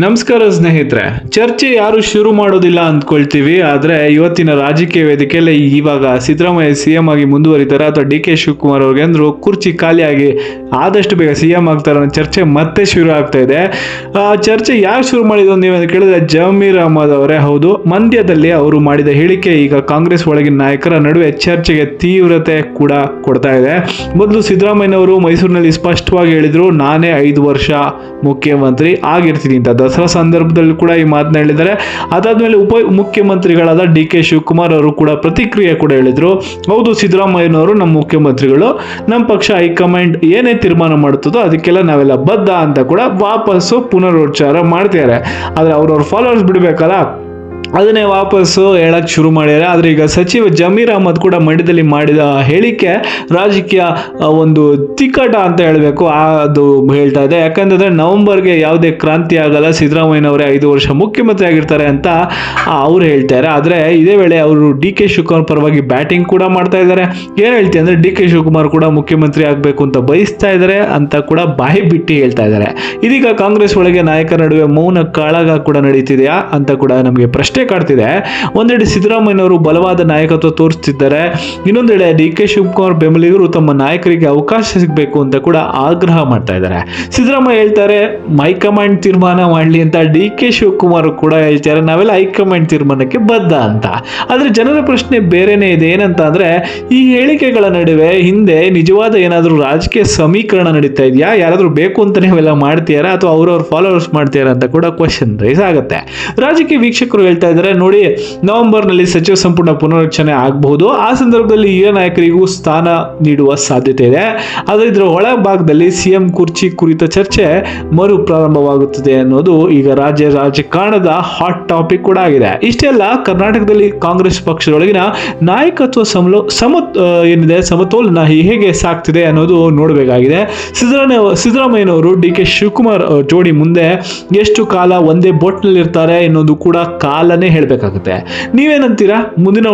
ನಮಸ್ಕಾರ ಸ್ನೇಹಿತರೆ. ಚರ್ಚೆ ಯಾರು ಶುರು ಮಾಡೋದಿಲ್ಲ ಅಂದ್ಕೊಳ್ತೀವಿ, ಆದ್ರೆ ಇವತ್ತಿನ ರಾಜಕೀಯ ವೇದಿಕೆಯಲ್ಲಿ ಇವಾಗ ಸಿದ್ದರಾಮಯ್ಯ ಸಿಎಂ ಆಗಿ ಮುಂದುವರಿತಾರೆ ಅಥವಾ ಡಿ ಕೆ ಶಿವಕುಮಾರ್ ಅವ್ರಿಗೆ ಅಂದ್ರು ಕುರ್ಚಿ ಖಾಲಿಯಾಗಿ ಆದಷ್ಟು ಬೇಗ ಸಿಎಂ ಆಗ್ತಾರೆ ಅನ್ನೋ ಚರ್ಚೆ ಮತ್ತೆ ಶುರು ಆಗ್ತಾ ಇದೆ. ಚರ್ಚೆ ಯಾರು ಶುರು ಮಾಡಿದ್ರು ನೀವು ಕೇಳಿದ್ರೆ ಜಮೀರ್ ಅಹಮದ್ ಅವರೇ ಹೌದು. ಮಂಡ್ಯದಲ್ಲಿ ಅವರು ಮಾಡಿದ ಹೇಳಿಕೆ ಈಗ ಕಾಂಗ್ರೆಸ್ ಒಳಗಿನ ನಾಯಕರ ನಡುವೆ ಚರ್ಚೆಗೆ ತೀವ್ರತೆ ಕೂಡ ಕೊಡ್ತಾ ಇದೆ. ಮೊದಲು ಸಿದ್ದರಾಮಯ್ಯನವರು ಮೈಸೂರಿನಲ್ಲಿ ಸ್ಪಷ್ಟವಾಗಿ ಹೇಳಿದ್ರು, ನಾನೇ 5 ವರ್ಷ ಮುಖ್ಯಮಂತ್ರಿ ಆಗಿರ್ತೀನಿ ಅಂತ. ದಸರಾ ಸಂದರ್ಭದಲ್ಲಿ ಕೂಡ ಈ ಮಾತನ್ನ ಹೇಳಿದ್ದಾರೆ. ಅದಾದ್ಮೇಲೆ ಉಪ ಮುಖ್ಯಮಂತ್ರಿಗಳಾದ ಡಿ ಕೆ ಶಿವಕುಮಾರ್ ಅವರು ಕೂಡ ಪ್ರತಿಕ್ರಿಯೆ ಕೂಡ ಹೇಳಿದ್ರು, ಹೌದು ಸಿದ್ದರಾಮಯ್ಯನವರು ನಮ್ಮ ಮುಖ್ಯಮಂತ್ರಿಗಳು, ನಮ್ಮ ಪಕ್ಷ ಹೈಕಮಾಂಡ್ ಏನೇ ತೀರ್ಮಾನ ಮಾಡುತ್ತದೋ ಅದಕ್ಕೆಲ್ಲ ನಾವೆಲ್ಲ ಬದ್ಧ ಅಂತ ಕೂಡ ವಾಪಸ್ಸು ಪುನರುಚ್ಚಾರ ಮಾಡ್ತಿದ್ದಾರೆ. ಆದ್ರೆ ಅವ್ರವ್ರ ಫಾಲೋವರ್ಸ್ ಬಿಡ್ಬೇಕಲ್ಲ, ಅದನ್ನೇ ವಾಪಸ್ಸು ಹೇಳಕ್ ಶುರು ಮಾಡಿದ್ದಾರೆ. ಆದ್ರೆ ಈಗ ಸಚಿವ ಜಮೀರ್ ಅಹಮದ್ ಕೂಡ ಮಂಡ್ಯದಲ್ಲಿ ಮಾಡಿದ ಹೇಳಿಕೆ ರಾಜಕೀಯ ಒಂದು ತಿಕ್ಕಟ ಅಂತ ಹೇಳಬೇಕು, ಅದು ಹೇಳ್ತಾ ಇದೆ. ಯಾಕಂತಂದ್ರೆ ನವೆಂಬರ್ಗೆ ಯಾವುದೇ ಕ್ರಾಂತಿ ಆಗಲ್ಲ, ಸಿದ್ದರಾಮಯ್ಯನವರೇ 5 ವರ್ಷ ಮುಖ್ಯಮಂತ್ರಿ ಆಗಿರ್ತಾರೆ ಅಂತ ಅವ್ರು ಹೇಳ್ತಾರೆ. ಆದ್ರೆ ಇದೇ ವೇಳೆ ಅವರು ಡಿ ಕೆ ಶಿವಕುಮಾರ್ ಪರವಾಗಿ ಬ್ಯಾಟಿಂಗ್ ಕೂಡ ಮಾಡ್ತಾ ಇದ್ದಾರೆ. ಏನ್ ಹೇಳ್ತೀವಿ ಅಂದ್ರೆ ಡಿ ಕೆ ಶಿವಕುಮಾರ್ ಕೂಡ ಮುಖ್ಯಮಂತ್ರಿ ಆಗ್ಬೇಕು ಅಂತ ಬಯಸ್ತಾ ಇದ್ದಾರೆ ಅಂತ ಕೂಡ ಬಾಯಿ ಬಿಟ್ಟು ಹೇಳ್ತಾ ಇದ್ದಾರೆ. ಇದೀಗ ಕಾಂಗ್ರೆಸ್ ಒಳಗೆ ನಾಯಕರ ನಡುವೆ ಮೌನ ಕಾಳಗ ಕೂಡ ನಡೀತಿದೆಯಾ ಅಂತ ಕೂಡ ನಮಗೆ ಪ್ರಶ್ನೆ ಕಾಡ್ತಿದೆ. ಒಂದೆಡೆ ಸಿದ್ದರಾಮಯ್ಯನವರು ಬಲವಾದ ನಾಯಕತ್ವ ತೋರಿಸ್ತಿದ್ದಾರೆ, ಇನ್ನೊಂದೆಡೆ ಡಿ ಕೆ ಶಿವಕುಮಾರ್ ಬೆಂಬಲಿಗರು ತಮ್ಮ ನಾಯಕರಿಗೆ ಅವಕಾಶ ಸಿಗಬೇಕು ಅಂತ ಕೂಡ ಆಗ್ರಹ ಮಾಡ್ತಾ ಇದ್ದಾರೆ. ಸಿದ್ದರಾಮಯ್ಯ ಹೇಳ್ತಾರೆ ಹೈಕಮಾಂಡ್ ತೀರ್ಮಾನ ಮಾಡಲಿ ಅಂತ, ಡಿ ಕೆ ಶಿವಕುಮಾರ್ ಕೂಡ ಹೇಳ್ತಾರೆ ನಾವೆಲ್ಲ ಹೈಕಮಾಂಡ್ ತೀರ್ಮಾನಕ್ಕೆ ಬದ್ಧ ಅಂತ. ಆದ್ರೆ ಜನರ ಪ್ರಶ್ನೆ ಬೇರೆನೇ ಇದೆ. ಏನಂತ ಅಂದ್ರೆ ಈ ಹೇಳಿಕೆಗಳ ನಡುವೆ ಹಿಂದೆ ನಿಜವಾದ ಏನಾದರೂ ರಾಜಕೀಯ ಸಮೀಕರಣ ನಡೀತಾ ಇದೆಯಾ, ಯಾರಾದ್ರೂ ಬೇಕು ಅಂತಾನೆ ಇವೆಲ್ಲ ಮಾಡ್ತೀರಾ ಅಥವಾ ಅವ್ರವ್ರ ಫಾಲೋವರ್ಸ್ ಮಾಡ್ತೀರಾ ಅಂತ ಕೂಡ ಕ್ವಶನ್ ರೈಸ್ ಆಗುತ್ತೆ. ರಾಜಕೀಯ ವೀಕ್ಷಕರು ಹೇಳ್ತಾ ಇದ್ದಾರೆ, ನೋಡಿ ನವೆಂಬರ್ ನಲ್ಲಿ ಸಚಿವ ಸಂಪುಟ ಪುನರಚನೆ ಆಗಬಹುದು, ಆ ಸಂದರ್ಭದಲ್ಲಿ ಹಿರಿಯ ನಾಯಕರಿಗೂ ಸ್ಥಾನ ನೀಡುವ ಸಾಧ್ಯತೆ ಇದೆ. ಆದ್ರೆ ಇದರ ಒಳ ಭಾಗದಲ್ಲಿ ಸಿಎಂ ಕುರ್ಚಿ ಕುರಿತ ಚರ್ಚೆ ಮರು ಪ್ರಾರಂಭವಾಗುತ್ತದೆ ಅನ್ನೋದು ಈಗ ರಾಜಕಾರಣದ ಹಾಟ್ ಟಾಪಿಕ್ ಕೂಡ ಆಗಿದೆ. ಇಷ್ಟೆಲ್ಲ ಕರ್ನಾಟಕದಲ್ಲಿ ಕಾಂಗ್ರೆಸ್ ಪಕ್ಷದೊಳಗಿನ ನಾಯಕತ್ವ ಸಮತೋಲನ ಹೇಗೆ ಸಾಕ್ತಿದೆ ಅನ್ನೋದು ನೋಡಬೇಕಾಗಿದೆ. ಸಿದ್ದರಾಮಯ್ಯನವರು ಡಿ ಕೆ ಶಿವಕುಮಾರ್ ಜೋಡಿ ಮುಂದೆ ಎಷ್ಟು ಕಾಲ ಒಂದೇ ಬೋಟ್ನಲ್ಲಿ ಇರ್ತಾರೆ ಅನ್ನೋದು ಕೂಡ ಕಾಲನೇ ಹೇಳಬೇಕಾಗುತ್ತೆ. ನೀವೇನಂತೀರಾ? ಮುಂದಿನ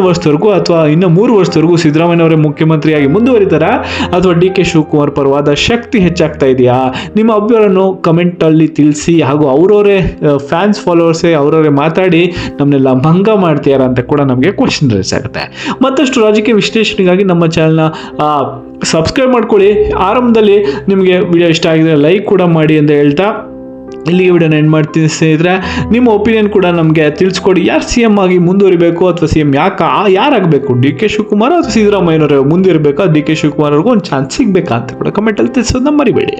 ವರ್ಷದವರೆಗೂ ಅಥವಾ ಇನ್ನು 3 ವರ್ಷದವರೆಗೂ ಸಿದ್ದರಾಮಯ್ಯನವರೇ ಮುಖ್ಯಮಂತ್ರಿಯಾಗಿ ಮುಂದುವರಿತಾರಾ ಅಥವಾ ಡಿ ಕೆ ಶಿವಕುಮಾರ್ ಪರವಾದ ಶಕ್ತಿ ಹೆಚ್ಚಾಗ್ತಾ ಇದೆಯಾ? ನಿಮ್ಮ ಅಭಿಪ್ರಾಯವನ್ನು ಕಮೆಂಟ್ ಅಲ್ಲಿ ತಿಳಿಸಿ. ಹಾಗೂ ಅವರವರೇ ಫ್ಯಾನ್ಸ್ ಫಾಲೋವರ್ಸೇ ಅವರವರೇ ಮಾತಾಡಿ ನಮ್ಮನ್ನೆಲ್ಲ ಭಂಗ ಮಾಡ್ತೀರಾ ಅಂತ ಕೂಡ ನಮಗೆ ಕ್ವಶನ್ ರೈಸ್ ಆಗುತ್ತೆ. ಮತ್ತಷ್ಟು ರಾಜಕೀಯ ವಿಶ್ಲೇಷಣೆಗಾಗಿ ನಮ್ಮ ಚಾನಲ್ನ ಸಬ್ಸ್ಕ್ರೈಬ್ ಮಾಡ್ಕೊಳ್ಳಿ. ಆರಂಭದಲ್ಲಿ ನಿಮಗೆ ವಿಡಿಯೋ ಇಷ್ಟ ಆಗಿದ್ರೆ ಲೈಕ್ ಕೂಡ ಮಾಡಿ ಅಂತ ಹೇಳ್ತಾ ಇಲ್ಲಿಗೆ ವಿಡಿಯೋನ ಎಂಡ್ ಮಾಡ್ತೀನಿ ಸ್ನೇಹಿತರೆ. ನಿಮ್ಮ ಒಪಿನಿಯನ್ ಕೂಡ ನಮಗೆ ತಿಳಿಸ್ಕೊಡಿ. ಯಾರು ಸಿಎಂ ಆಗಿ ಮುಂದುವರಿಬೇಕು ಅಥವಾ ಸಿಎಂ ಯಾರಾಗಬೇಕು, ಡಿ ಕೆ ಶಿವಕುಮಾರ್ ಅಥವಾ ಸಿದ್ದರಾಮಯ್ಯನವರು ಮುಂದಿರಬೇಕಾ, ಡಿ ಕೆ ಶಿವಕುಮಾರ್ ಅವ್ರಿಗೂ ಒಂದು ಚಾನ್ಸ್ ಸಿಗ್ಬೇಕಾ ಅಂತ ಕೂಡ ಕಮೆಂಟಲ್ಲಿ ತಿಳಿಸೋದನ್ನ ಮರಿಬೇಡಿ.